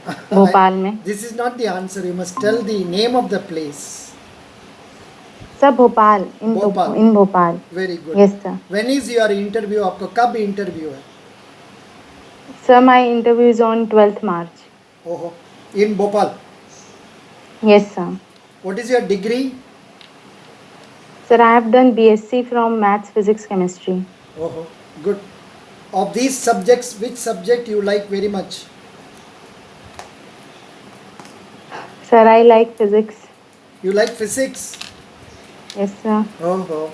भोपाल में. This is not the answer. You must tell the name of the place. Sir, Bhopal. Bhopal. In Bhopal. Very good. Yes, sir. When is your interview? आपको कब interview है? Sir, my interview is on 12th March. ओहो, in Bhopal. Yes, sir. What is your degree? Sir, I have done BSc from Maths, Physics, Chemistry. Oh, good. Of these subjects, which subject you like very much? Sir, I like physics. You like physics? Yes, sir. Oh.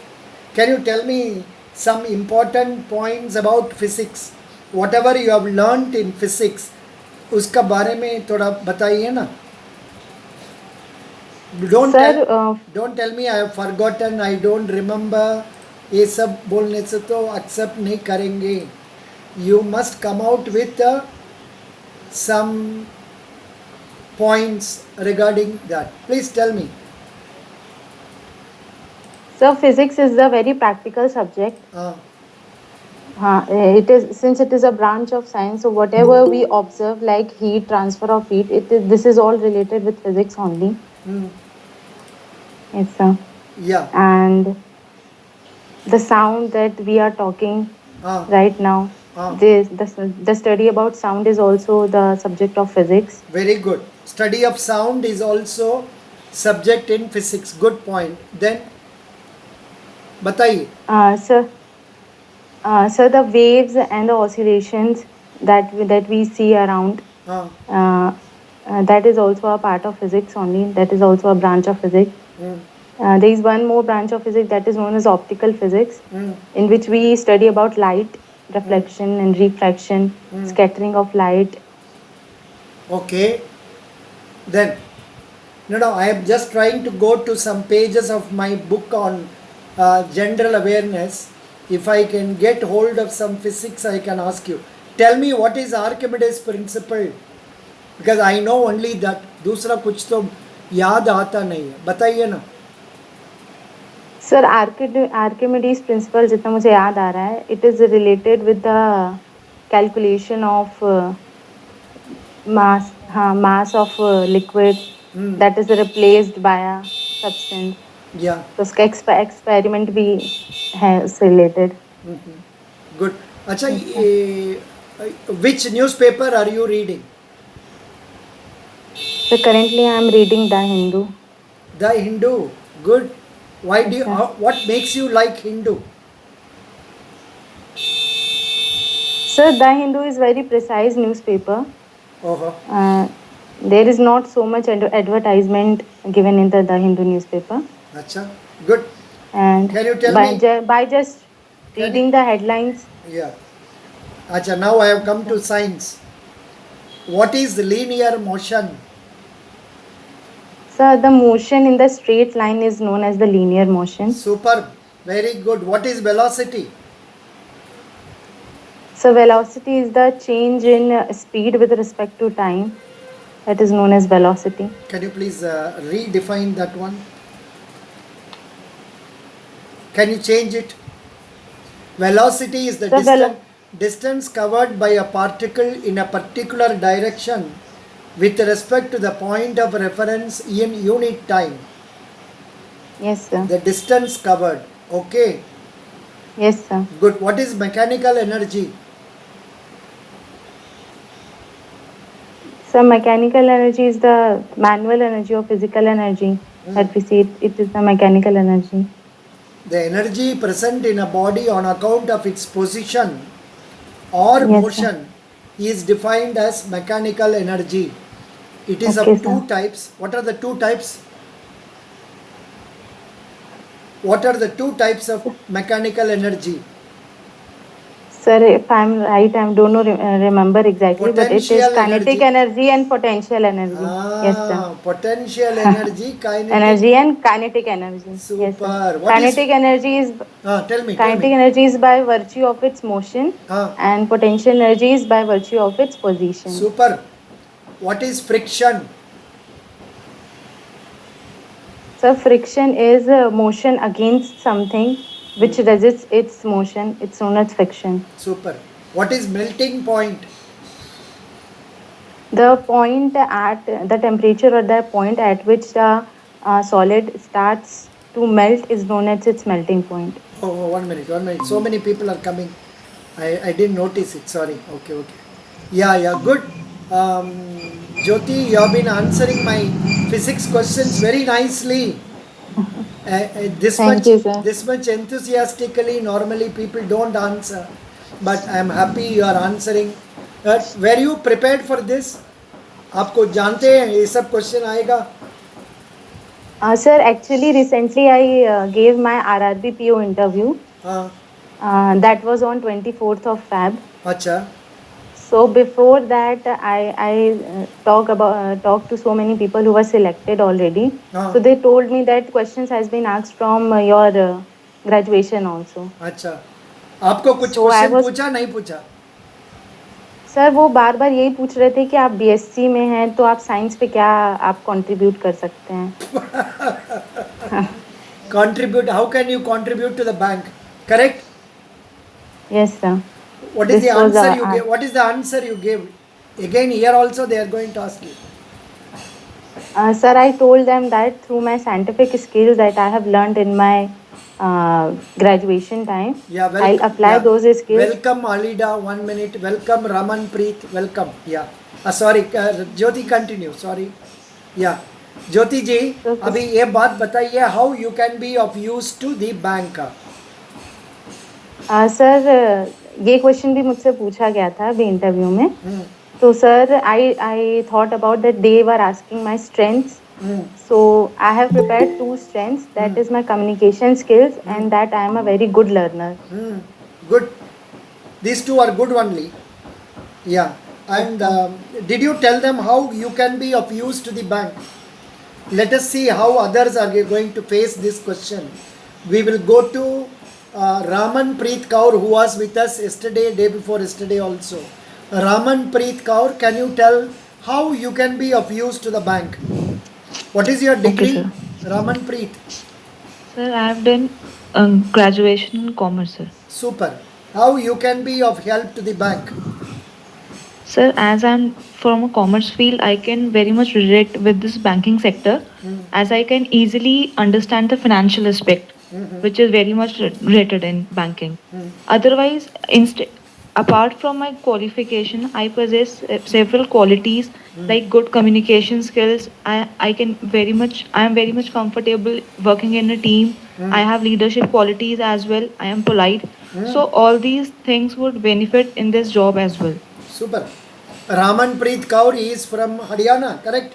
Can you tell me some important points about physics? Whatever you have learnt in physics, उसका बारे में थोड़ा बताइए ना. Don't Sir, tell me I have forgotten, I don't remember. ये सब बोलने से तो accept नहीं करेंगे. You must come out with some points regarding that. Please tell me. sir, physics is a very practical subject. Uh, It is, since it is a branch of science, so whatever we observe, like heat, transfer of heat, this is all related with physics only. Yes, sir. yeah. And the sound that we are talking right now, the study about sound is also the subject of physics. Very good. Study of sound is also subject in physics. Good point. Then बताइए. Sir, the waves and the oscillations that we see around, that is also a part of physics only. That is also a branch of physics. There is one more branch of physics that is known as optical physics, in which we study about light, reflection and refraction, scattering of light. Okay. Then, no, I am just trying to go to some pages of my book on general awareness. If I can get hold of some physics, I can ask you. Tell me what is Archimedes principle? Because I know only that. दूसरा कुछ तो याद आता नहीं है. बताइए ना. Sir, Archimedes principle जितना मुझे याद आ रहा है, it is related with the calculation of mass of liquid that is replaced by a substance. Yeah. तो उसका experiment भी है उससे related. Good. अच्छा, which newspaper are you reading? So currently I am reading The Hindu. The Hindu. Good. Why do you? What makes you like Hindu? Sir, The Hindu is very precise newspaper. There is not so much advertisement given in the Hindu newspaper. Acha, good. And can you tell me by just reading the headlines? Yeah. Acha, now I have come to science. What is linear motion? Sir, the motion in the straight line is known as the linear motion. Superb. Very good. What is velocity? So velocity is the change in speed with respect to time. That is known as velocity. Can you please redefine that one? Can you change it? Velocity is the distance covered by a particle in a particular direction with respect to the point of reference in unit time. Yes, sir. The distance covered. Okay. Yes, sir. Good. What is mechanical energy? So mechanical energy is the manual energy or physical energy that we see. It is the mechanical energy. The energy present in a body on account of its position or motion is defined as mechanical energy. It is of two types. What are the two types? What are the two types of mechanical energy? Sir, if I'm right, I don't remember exactly, but it is kinetic energy and potential energy. Yes, sir. Potential energy, kinetic energy and kinetic energy. Super. Yes, sir. Kinetic energy is tell me. Kinetic energy is by virtue of its motion, and potential energy is by virtue of its position. Super. What is friction? So friction is motion against something which resists its motion. It's known as friction. Super. What is melting point? The point at the temperature or the point at which the solid starts to melt is known as its melting point. Oh, 1 minute, 1 minute. So many people are coming. I didn't notice it. Sorry. Okay, okay. Yeah, good. Jyoti, you have been answering my physics questions very nicely. This Thank much, you, sir. this much enthusiastically. Normally, people don't answer, but I am happy you are answering. Were you prepared for this? आपको जानते हैं ये सब question आएगा? Sir, actually, recently I gave my RRB PO interview. हाँ. That was on 24th of Feb. अच्छा. So before that, I talked to so many people who were selected already. हाँ. So they told me that questions has been asked from your graduation also. अच्छा. आपको कुछ So I question was, पूछा नहीं पूछा? Sir वो बार बार यही पूछ रहे थे कि आप बीएससी में हैं तो आप साइंस पे क्या आप कंट्रीब्यूट कर सकते हैं. Contribute. How can you contribute to the bank? Correct. Yes, sir. What is This the was answer you gave? What is the answer you gave? Again, here also they are going to ask you. Sir, I told them that through my scientific skills that I have learned in my graduation time, Yeah, I'll apply those skills. Welcome, Alida. 1 minute. Welcome, Raman Preet. Welcome. Yeah. Sorry, Jyoti, continue. Sorry. Yeah. ज्योति जी, अभी ये बात बताइए, how you can be of use to the bank? Sir ये question भी मुझसे पूछा गया था अभी इंटरव्यू में. तो sir I thought about that they were asking my strengths. So I have prepared 2 strengths. That is my communication skills and that I am a very good learner. Good. These two are good only. Yeah. And did you tell them how you can be of use to the bank? Let us see how others are going to face this question. We will go to Raman Preet Kaur, who was with us yesterday, day before yesterday also. Raman Preet Kaur, can you tell how you can be of use to the bank? What is your degree, Okay, Raman Preet? Sir, I have done graduation in commerce, sir. Super. How you can be of help to the bank? Sir, as I'm from a commerce field, I can very much relate with this banking sector as I can easily understand the financial aspect, which is very much related in banking. Otherwise, apart from my qualification, I possess several qualities like good communication skills. I am very much comfortable working in a team. I have leadership qualities as well. I am polite. So all these things would benefit in this job as well. Super. Raman Preet Kaur is from Haryana, correct?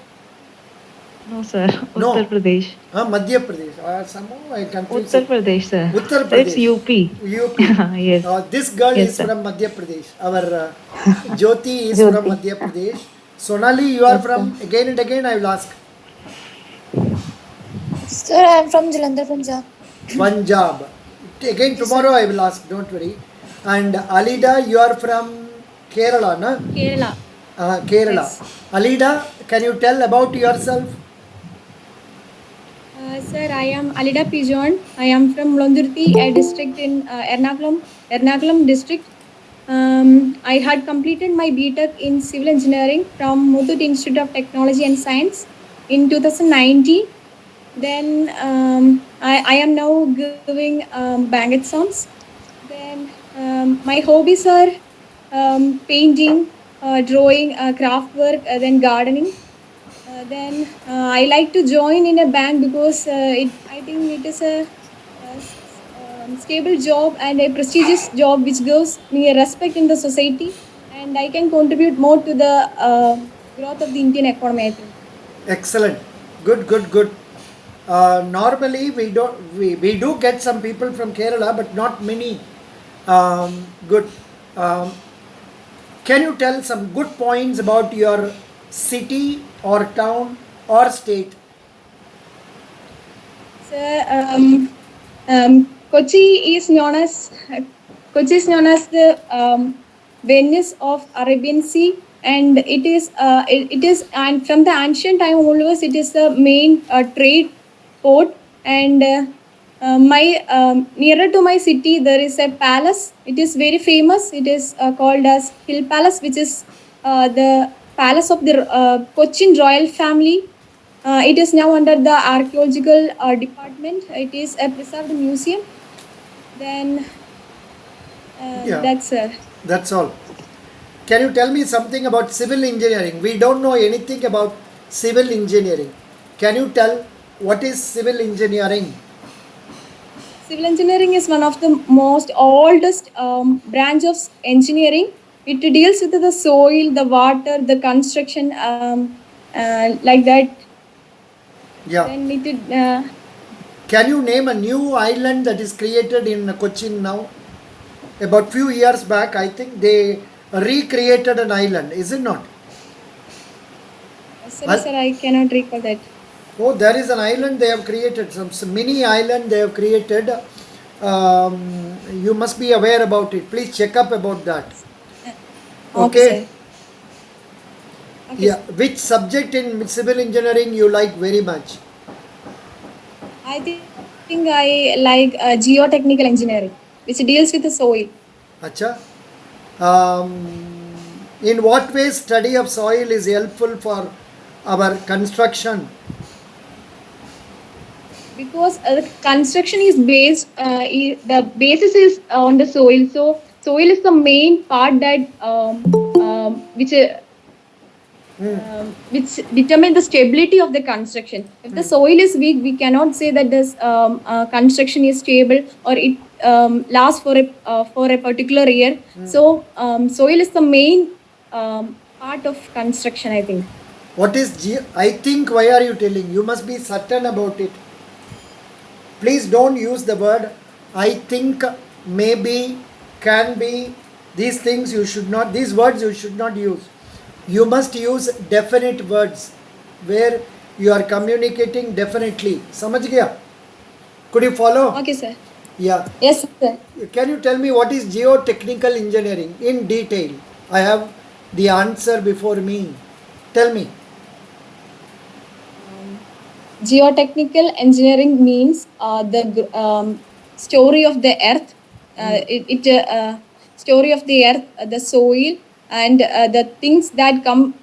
No, sir. No. Uttar Pradesh. Madhya Pradesh. Somehow I confuse Uttar it. Pradesh, sir. Uttar Sir, it's Pradesh. UP. UP. Yes. This girl Yes, is sir. from Madhya Pradesh. Our Jyoti is Jyoti. from Madhya Pradesh. Sonali, you are Yes, from, sir. again and again I will ask. Sir, I am from Jalandhar, Punjab. Punjab. Again tomorrow I will ask, don't worry. And Alida, you are from Kerala, na? Kerala. Kerala. Yes. Alida, can you tell about yourself? Sir, I am Alida Pijon. I am from Londurti, a district in Ernakulam district. I had completed my BTech in civil engineering from Muthoot Institute of Technology and Science in 2019. Then I am now giving bank exams. Then my hobbies are painting, drawing, craft work, then gardening. Then I like to join in a bank because I think it is a stable job and a prestigious job which gives me a respect in the society, and I can contribute more to the growth of the Indian economy, I think. Excellent. Good. Normally we do get some people from Kerala, but not many. Good. Can you tell some good points about your city or town or state? So, Kochi is known as the Venice of Arabian Sea, and it is and from the ancient time onwards it is the main trade port. And my nearer to my city there is a palace. It is very famous. It is called as Hill Palace, which is the palace of the Cochin royal family. It is now under the archaeological department. It is a preserved museum. Then Yeah. that's all. Can you tell me something about civil engineering? We don't know anything about civil engineering. Can you tell what is civil engineering? Civil engineering is one of the most oldest branch of engineering. It deals with the soil, the water, the construction, like that. Yeah. Then Can you name a new island that is created in Cochin now? About few years back, I think they recreated an island, is it not? sorry, sir, I cannot recall that. Oh, there is an island they have created, some mini island they have created. You must be aware about it. Please check up about that. Okay. Sir. Okay, Yeah. Which subject in civil engineering you like very much? I think I like geotechnical engineering, which deals with the soil. Acha. In what way study of soil is helpful for our construction? Because the construction is based, the basis is on the soil. So soil is the main part that which determine the stability of the construction. If the soil is weak, we cannot say that this construction is stable or it lasts for a particular year. So soil is the main part of construction, I think. What is I think, why are you telling? You must be certain about it. Please don't use the word I think, maybe, can be. These things you should not, these words you should not use. You must use definite words where you are communicating definitely. Samajh gaya? Could you follow? Okay, sir. Yeah. Yes, sir. Can you tell me what is geotechnical engineering in detail? I have the answer before me. Tell me. Geotechnical engineering means the story of the earth, story of the earth, the soil, and the things that come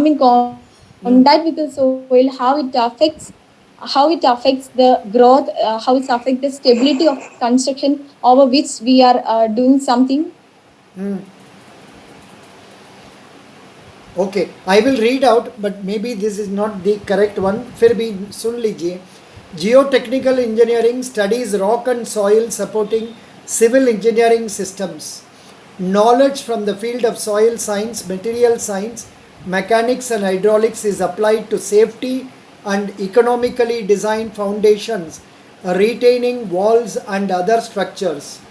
in contact with the soil, how it affects the growth, how it affects the stability of construction over which we are doing something. Okay, I will read out, but maybe this is not the correct one. फिर भी सुन लीजिए. Geotechnical engineering studies rock and soil supporting civil engineering systems. Knowledge from the field of soil science, material science, mechanics and hydraulics is applied to safety and economically designed foundations, retaining walls and other structures.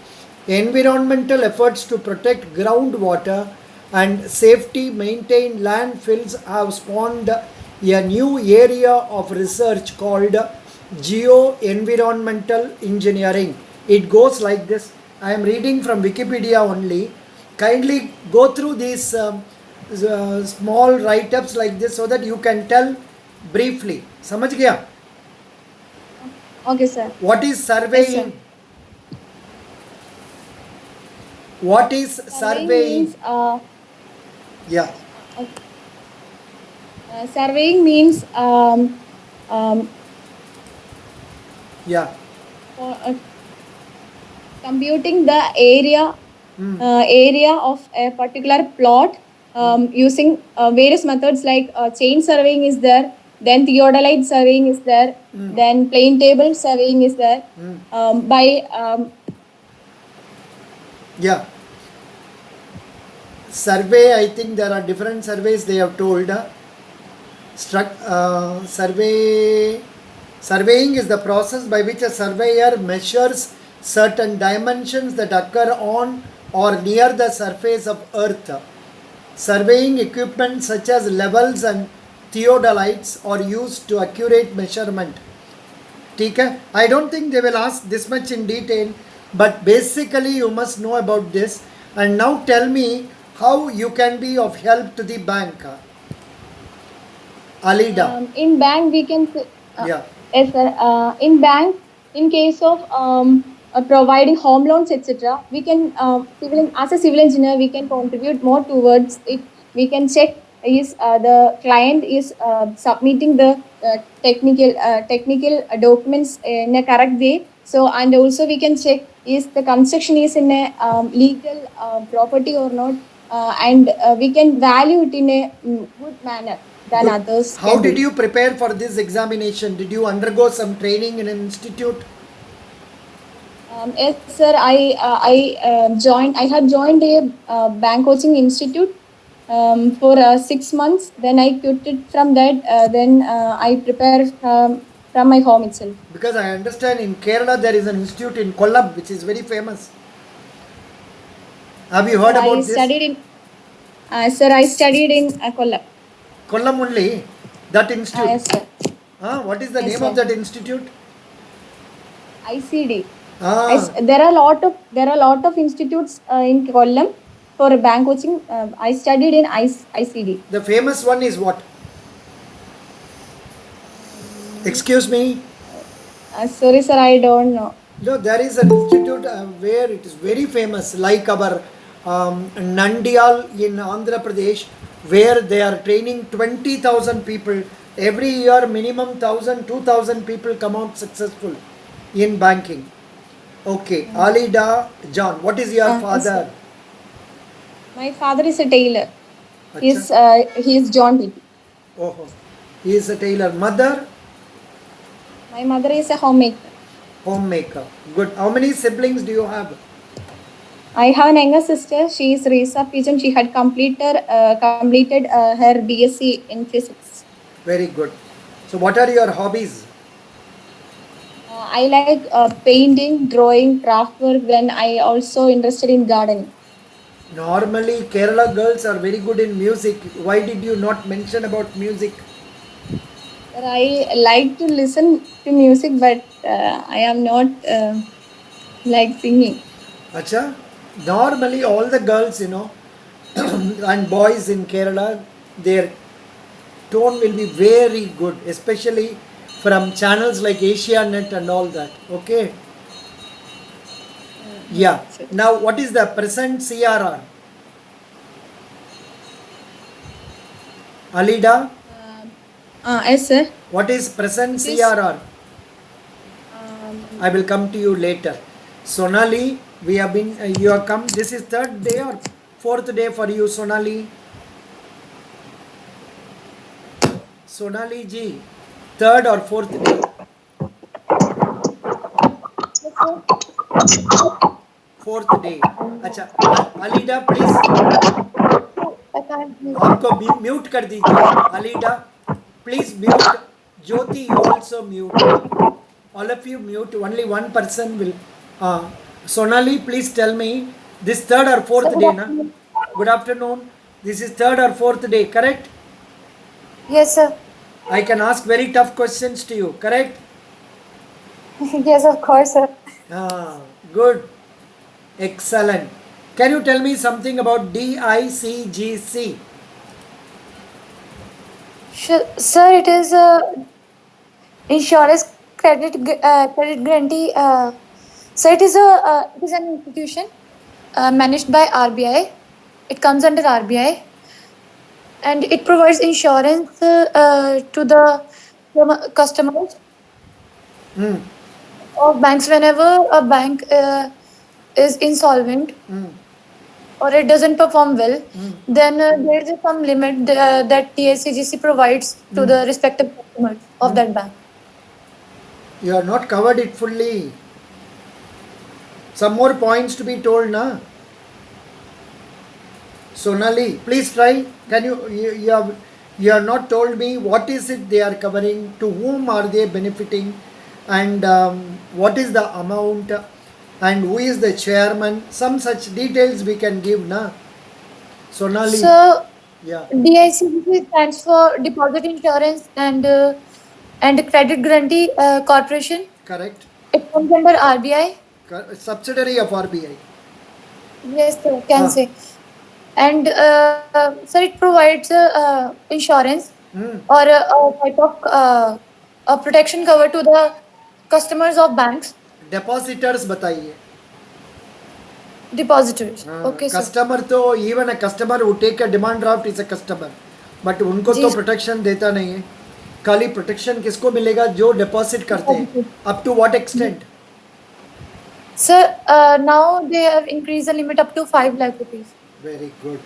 Environmental efforts to protect groundwater and safety maintain landfills have spawned a new area of research called geo-environmental engineering. It goes like this. I am reading from Wikipedia only. Kindly go through these small write-ups like this so that you can tell briefly. Samajh gaya? Okay, sir. What is surveying? Yes, sir. What is surveying? Means, Yeah. surveying means Yeah. computing the area of a particular plot using various methods like chain surveying is there, then theodolite surveying is there, then plane table surveying is there. Yeah. Survey, I think there are different surveys they have told. Surveying is the process by which a surveyor measures certain dimensions that occur on or near the surface of earth. Surveying equipment such as levels and theodolites are used to accurate measurement. Okay? I don't think they will ask this much in detail, but basically you must know about this. And now tell me how you can be of help to the bank. Alida. In bank we can Yeah. yes, sir. In bank, in case of providing home loans, etc., we can as a civil engineer we can contribute more towards it. We can check is the client is submitting the technical documents in a correct way. So, and also we can check is the construction is in a legal property or not, and we can value it in a good manner than Good. others How can did do. you prepare for this examination? Did you undergo some training in an institute? Yes, sir. I have joined a bank coaching institute for 6 months. Then I quit it from that. Then I prepare from my home itself. Because I understand in Kerala there is an institute in Kollam which is very famous. Have you heard I about this? studied in sir. I studied in Kollam. Kollam only, that institute. Yes, sir. What is the Yes, name sir. of that institute? ICD. Ah, There are a lot of institutes in Kollam for bank coaching. I studied in ICD. the famous one is what? Excuse me. Sorry, sir. I don't know. No, there is an institute where it is very famous, like our Nandial in Andhra Pradesh, where they are training 20,000 people. Every year, minimum 1,000, 2,000 people come out successful in banking. Okay, Alida John, what is your Yes, father? sir. My father is a tailor. Acha? He is John P. Oh, he is a tailor. Mother, My mother is a homemaker. homemaker. Good. How many siblings do you have? I have an younger sister. She is Risa Pigeon. She had completed her BSc in physics. Very good. So, what are your hobbies? I like painting, drawing, craft work. Then I also interested in gardening. Normally, Kerala girls are very good in music. Why did you not mention about music? But I like to listen to music, but I am not like singing. Acha? Normally, all the girls, and boys in Kerala, their tone will be very good, especially from channels like Asianet and all that. Okay? Yeah. Now, what is the present CRR? Alida, Yes, sir. what is present It is CRR? I will come to you later. Sonali, we have been, you have come, this is third day or fourth day for you, Sonali? Sonali ji, third or fourth day? Fourth day. अच्छा, Alida, please. आपको mute कर दीजिए. Alida, please mute. Jyoti, you also mute. All of you mute. Only one person will. Sonali, please tell me. This third or fourth day, na? Good afternoon. This is third or fourth day, correct? Yes, sir. I can ask very tough questions to you, correct? Yes, of course, sir. Good. Excellent. Can you tell me something about DICGC? Sure. Sir, it is insurance credit guarantee. So it is an institution managed by RBI. It comes under RBI, and it provides insurance to the customers of banks whenever a bank is insolvent or it doesn't perform well, then there is some limit that TSCGC provides to the respective customers of that bank. You have not covered it fully. Some more points to be told, na? Sonali, please try. Can you have not told me what is it they are covering, to whom are they benefiting, and what is the amount, and who is the chairman? Some such details we can give, na? Sonali. So Yeah. DICGC stands for Deposit Insurance and Credit Guarantee Corporation. Correct. It comes under RBI. Subsidiary of RBI. Yes, sir, can say. And sir, it provides insurance or a type of a protection cover to the customers of banks, Depositors बताइए. depositors. Okay, sir. Customer, तो even a customer who take a demand draft is a customer. But उनको जी तो protection देता नहीं है. खाली protection किसको मिलेगा? जो डिपॉजिट करते हैं. Up to what extent? sir, now they have increased the limit up to 5 lakh rupees. Very good.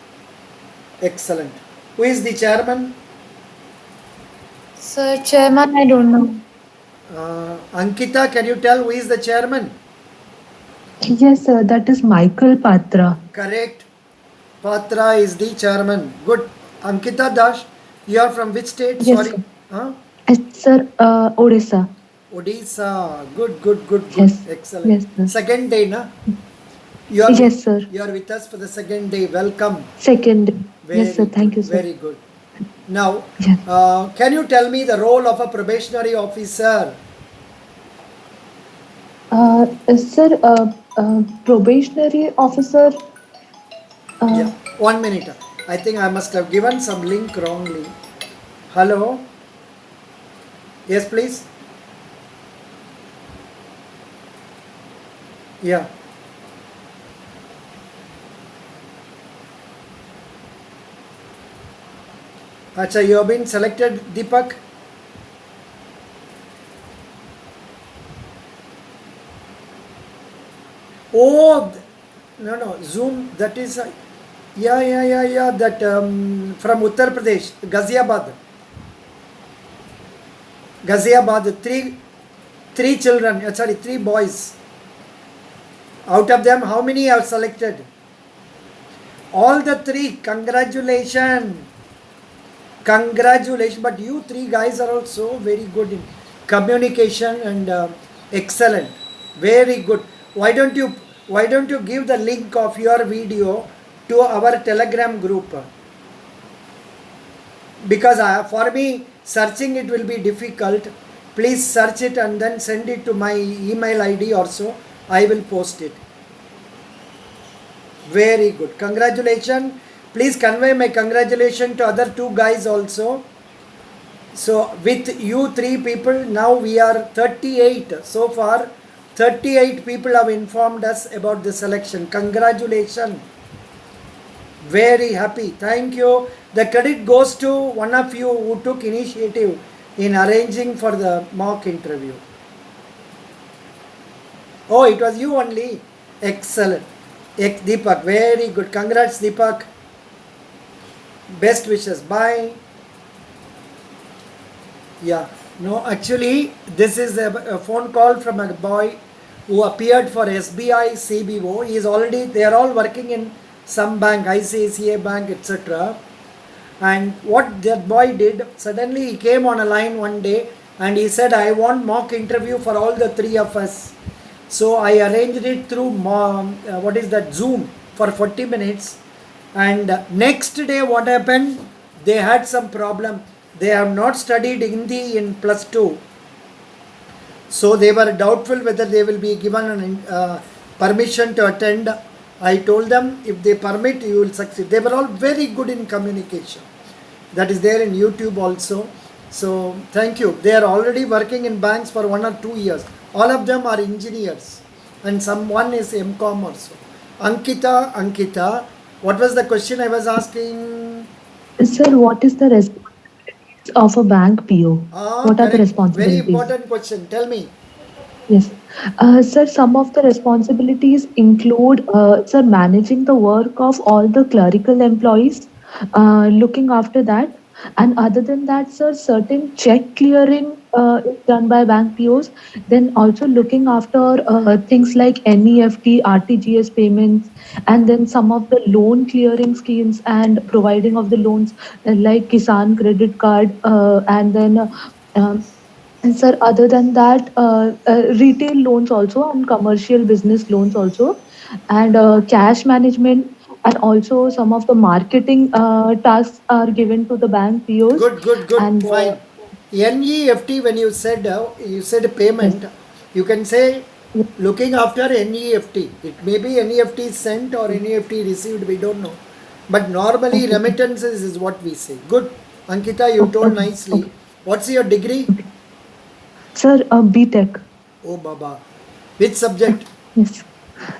Excellent. Who is the chairman? Sir, chairman, I don't know. Ankita, can you tell who is the chairman? Yes, sir. That is Michael Patra. Correct. Patra is the chairman. Good. Ankita Das, you are from which state? Yes, Sorry. sir. Huh? Sir, Odisha. Odisha. Good, good, good, good. Yes. Excellent. Yes, sir. Second day, na? You are Yes, sir. You are with us for the second day. Welcome. Second. Very Yes, sir. Thank good, you, sir. Very good. Now, Yes. can you tell me the role of a probationary officer? Sir, probationary officer. Yeah. 1 minute. I think I must have given some link wrongly. Hello. Yes, please. Yeah. Acha, you have been selected, Deepak. Oh, no, Zoom. That is, yeah. That from Uttar Pradesh, Ghaziabad. Three children. Sorry, 3 boys. Out of them, how many are selected? All the 3. Congratulations. But you 3 guys are also very good in communication and excellent. Very good. Why don't you give the link of your video to our Telegram group? Because for me searching it will be difficult. Please search it and then send it to my email ID also. I will post it. Very good. Congratulations. Please convey my congratulations to other 2 guys also. So with you 3 people, now we are 38 so far. 38 people have informed us about the selection. Congratulations. Very happy. Thank you. The credit goes to one of you who took initiative in arranging for the mock interview. Oh, it was you only. Excellent. Deepak, very good. Congrats, Deepak. Best wishes. Bye. Yeah. No, actually, this is a phone call from a boy who appeared for SBI CBO. They are all working in some bank, ICICI Bank, etc. And what that boy did, suddenly he came on a line one day and he said, I want mock interview for all the 3 of us. So I arranged it through Zoom for 40 minutes. And next day what happened? They had some problem. They have not studied Hindi in +2. So they were doubtful whether they will be given permission to attend. I told them, if they permit, you will succeed. They were all very good in communication. That is there in YouTube also. So thank you. They are already working in banks for 1 or 2 years. All of them are engineers and someone is MCom also. Ankita, what was the question I was asking? Sir, what is the responsibilities of a bank PO? What are the Correct. responsibilities? Very important question. Tell me. Yes. Sir, some of the responsibilities include, sir, managing the work of all the clerical employees, looking after that. And other than that, sir, certain check clearing is done by bank POs. Then also looking after things like NEFT, RTGS payments, and then some of the loan clearing schemes and providing of the loans like Kisan Credit Card, and then and sir, other than that, retail loans also and commercial business loans also, and cash management, and also some of the marketing tasks are given to the bank POs. Good. And Fine. NEFT, when you said payment, you can say looking after NEFT. It may be NEFT sent or NEFT received, we don't know. But normally remittances is what we say. Good. Ankita, you told nicely. What's your degree? Sir, BTech. Oh, Baba. Which subject? Yes.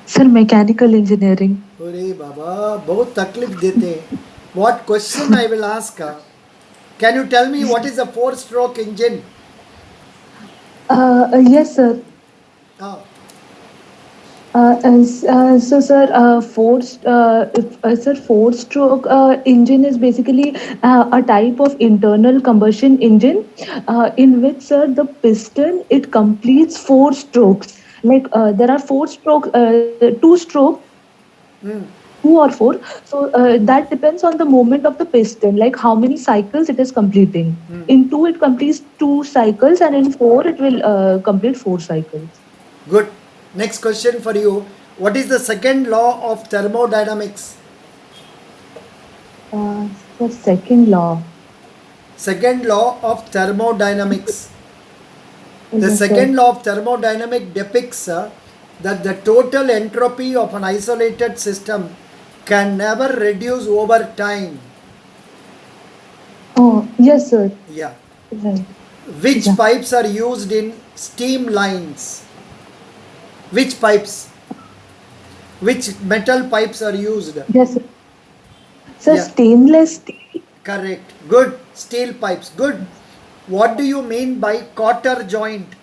Sir, mechanical engineering. अरे बाबा बहुत तकलीफ देते हैं. What question I will ask? Can you tell me what is a 4-stroke engine? Yes, sir. Ah, So, sir, four-stroke engine is basically a type of internal combustion engine in which, sir, the piston it completes four strokes. Like there are two strokes, two or four. So that depends on the movement of the piston, like how many cycles it is completing. In two, it completes two cycles, and in four, it will complete four cycles. good. Next question for you. What is the second law of thermodynamics? The second law. Second law of thermodynamics. The Yes, sir. second law of thermodynamics depicts that the total entropy of an isolated system can never reduce over time. Oh, yes, sir. Yeah. Right. Which Yeah. pipes are used in steam lines? Which pipes? Which metal pipes are used? Yes, sir. Sir, Yeah. stainless steel. Correct. Good. Steel pipes. Good. What do you mean by quarter joint?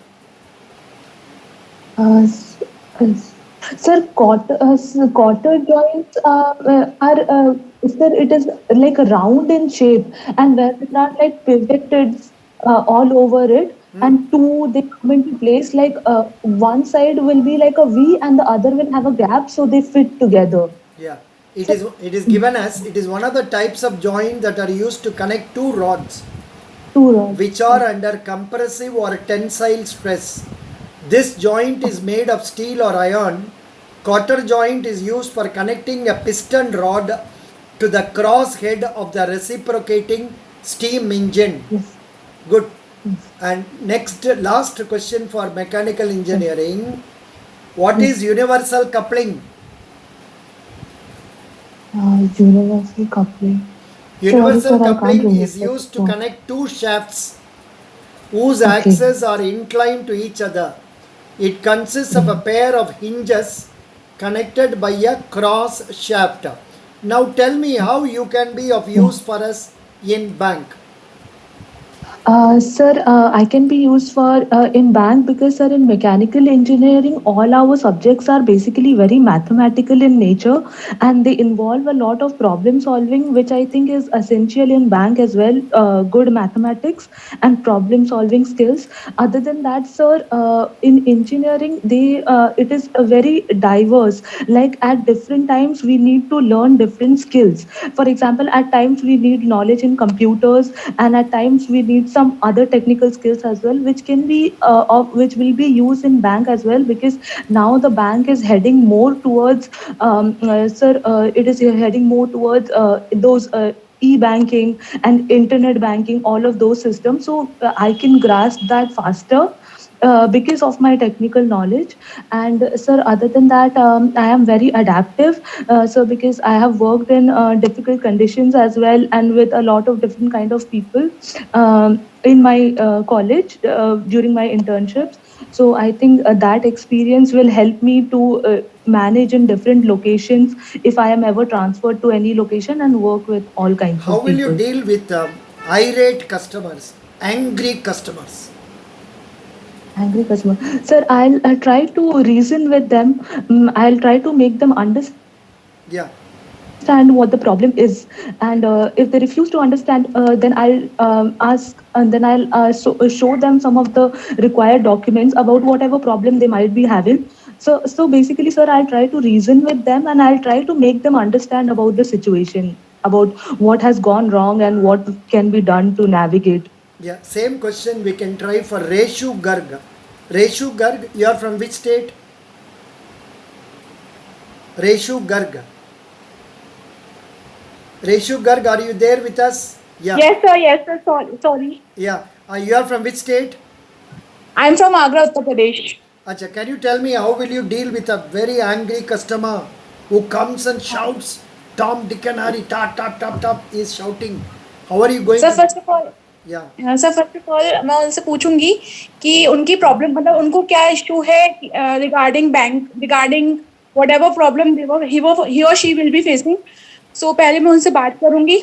Uh, s- s- Sir, quarter joints sir, it is like round in shape, and where there are like pivoted all over it, and two they come into place. Like one side will be like a V, and the other will have a gap, so they fit together. Yeah. It So, is given as it is one of the types of joint that are used to connect two rods two rods. which are under compressive or tensile stress. This joint is made of steel or iron. Quarter joint is used for connecting a piston rod to the cross head of the reciprocating steam engine. Yes. Good. Yes. And next, last question for mechanical engineering. What is universal coupling? Universal coupling. Sorry, Universal sir, I can't coupling remember. is used to No. connect two shafts whose Okay. axes are inclined to each other. It consists of a pair of hinges connected by a cross shaft. Now tell me how you can be of use for us in bank. Sir, I can be used for in bank because, sir, in mechanical engineering, all our subjects are basically very mathematical in nature, and they involve a lot of problem solving, which I think is essential in bank as well. Good mathematics and problem solving skills. Other than that, sir, in engineering, it is a very diverse. Like at different times, we need to learn different skills. For example, at times we need knowledge in computers, and at times we need some other technical skills as well, which can be which will be used in bank as well, because now the bank is heading more towards it is heading more towards those e-banking and internet banking, all of those systems. So I can grasp that faster because of my technical knowledge. And sir, other than that, I am very adaptive. So because I have worked in difficult conditions as well, and with a lot of different kind of people in my college during my internships. So I think that experience will help me to manage in different locations if I am ever transferred to any location and work with all kinds How of will you people. deal with irate customers, angry customers? Angry customer. Sir, I'll try to reason with them. I'll try to make them understand what the problem Yeah. is. And if they refuse to understand, then I'll show them some of the required documents about whatever problem they might be having. So basically, sir, I'll try to reason with them, and I'll try to make them understand about the situation, about what has gone wrong and what can be done to navigate. Yeah. Same question we can try for Reshu Garg. Reshu Garg, you are from which state? Reshu Garg. Reshu Garg, are you there with us? Yeah. Yes, sir. Sorry. Yeah. You are from which state? I'm from Agra, Uttar Pradesh. Acha, can you tell me how will you deal with a very angry customer who comes and shouts, Tom, Dick and Harry, tap, tap, tap, tap, is shouting. How are you going sir to... first of all Yeah. Sir first of all मैं उनसे पूछूंगी कि उनकी problem मतलब उनको क्या issue है regarding bank regarding whatever problem he और she will be facing. So पहले मैं उनसे बात करूंगी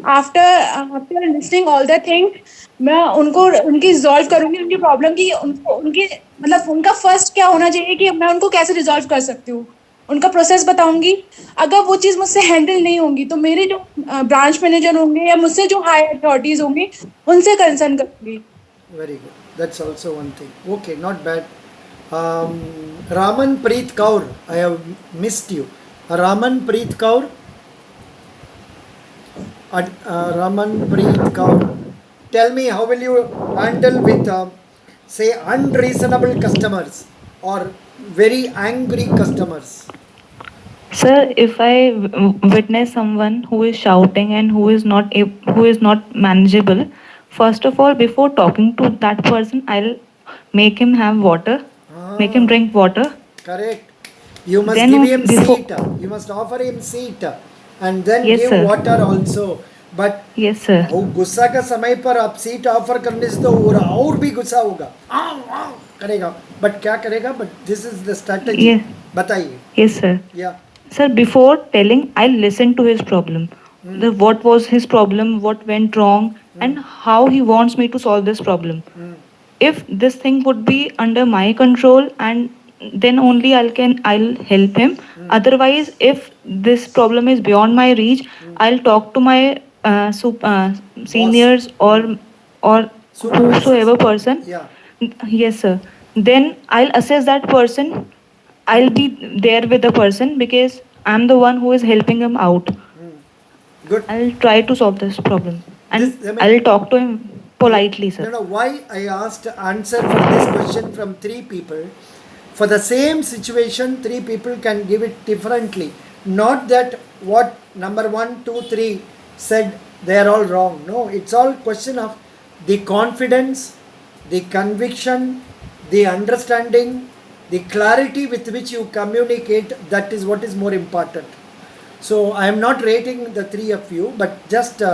after listening all the thing मैं उनको उनकी रिजॉल्व करूंगी, उनकी प्रॉब्लम की उनको उनकी मतलब उनका फर्स्ट क्या होना चाहिए कि मैं उनको कैसे रिजॉल्व कर सकती हूँ, उनका प्रोसेस बताऊंगी। अगर वो चीज़ मुझसे हैंडल नहीं होंगी तो मेरे जो ब्रांच मैनेजर होंगे या मुझसे जो हाई अथॉरिटीज होंगी उनसे कंसर्न करूंगी। Very good. That's also one thing. Okay, not bad. Raman Preet Kaur, I have missed you. Raman Preet Kaur. Raman Preet Kaur. Tell me, how will you handle with, say, unreasonable customers or very angry customers? Sir, if I witness someone who is shouting and who is not manageable, first of all, before talking to that person, I'll make him have water, make him Ah, drink water. correct. You must Then give him before, seat. You must offer him seat and then yes, give sir. water also. But Yes, sir. वो गुस्सा का समय पर आप seat offer करने से तो और भी गुस्सा होगा, आव करेगा, बट क्या करेगा, but this is the strategy. Yes, बताइए। yes, sir. या Sir, before telling, I'll listen to his problem. What was his problem, what went wrong, and how he wants me to solve this problem. If this thing would be under my control, and then only I'll help him. Otherwise, if this problem is beyond my reach, I'll talk to my boss, seniors or supervisors, whosoever person. या Yes, sir. Then I'll assess that person. I'll be there with the person because I'm the one who is helping him out. Good. I'll try to solve this problem This, and I mean, I'll talk to him politely, sir. no, why I asked answer for this question from three people. For the same situation, three people can give it differently. Not that what number 1, 2, 3 said they are all wrong. No, it's all question of the confidence, the conviction, the understanding, the clarity with which you communicate. That is what is more important. So I am not rating the three of you, but just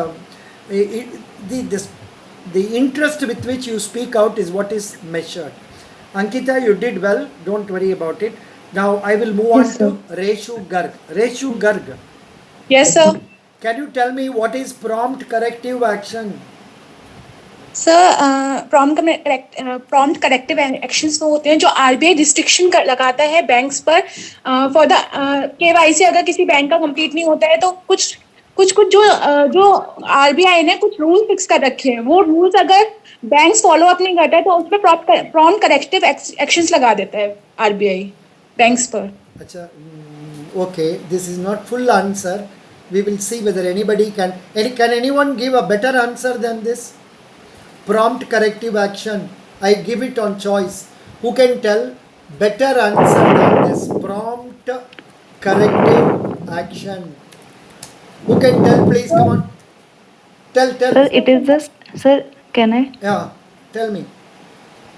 the interest with which you speak out is what is measured. Ankita, you did well. Don't worry about it. Now I will move on Yes, to sir. Reshu Garg. Reshu Garg, yes sir. can you tell me what is prompt corrective action? Sir prompt corrective actions वो होते हैं जो RBI restriction लगाता है banks पर for the KYC. अगर किसी bank का कंप्लीट नहीं होता है तो कुछ कुछ कुछ जो आरबीआई ने कुछ रूल फिक्स कर रखे हैं, वो रूल्स अगर बैंक्स फॉलो अप नहीं करता है तो उस पर प्रॉम्प्ट करेक्टिव एक्शंस लगा देता है आरबीआई बैंक्स पर। Acha, okay, this is not full answer. We will see whether anybody can anyone give a better answer than this? Prompt corrective action. I give it on choice. Who can tell better answer than this? Prompt corrective action. Who can tell, please? Come on. Tell. Sir, it is just, sir, can I? Yeah, tell me.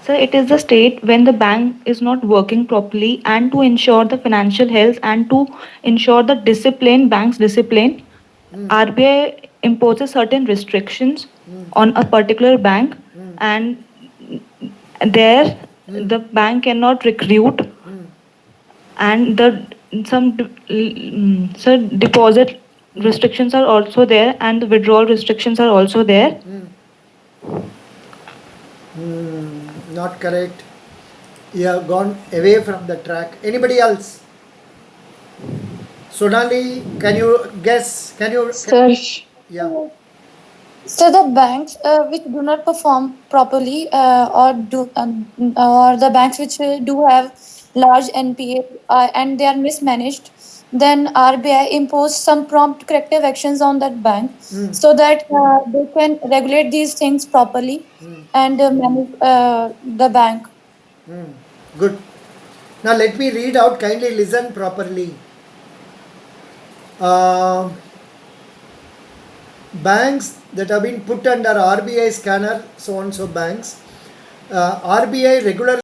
Sir, it is the state when the bank is not working properly and to ensure the financial health and to ensure the discipline, bank's discipline, RBI imposes certain restrictions on a particular bank and there the bank cannot recruit and sir, deposit restrictions are also there and the withdrawal restrictions are also there. Not correct. You have gone away from the track. Anybody else? Sonali, can you guess? Sir, Yeah. So the banks which do not perform properly or the banks which do have large NPA and they are mismanaged, then RBI impose some prompt corrective actions on that bank so that they can regulate these things properly and manage the bank. Good. Now let me read out. Kindly listen properly. Banks that have been put under RBI scanner, so and so banks. RBI regular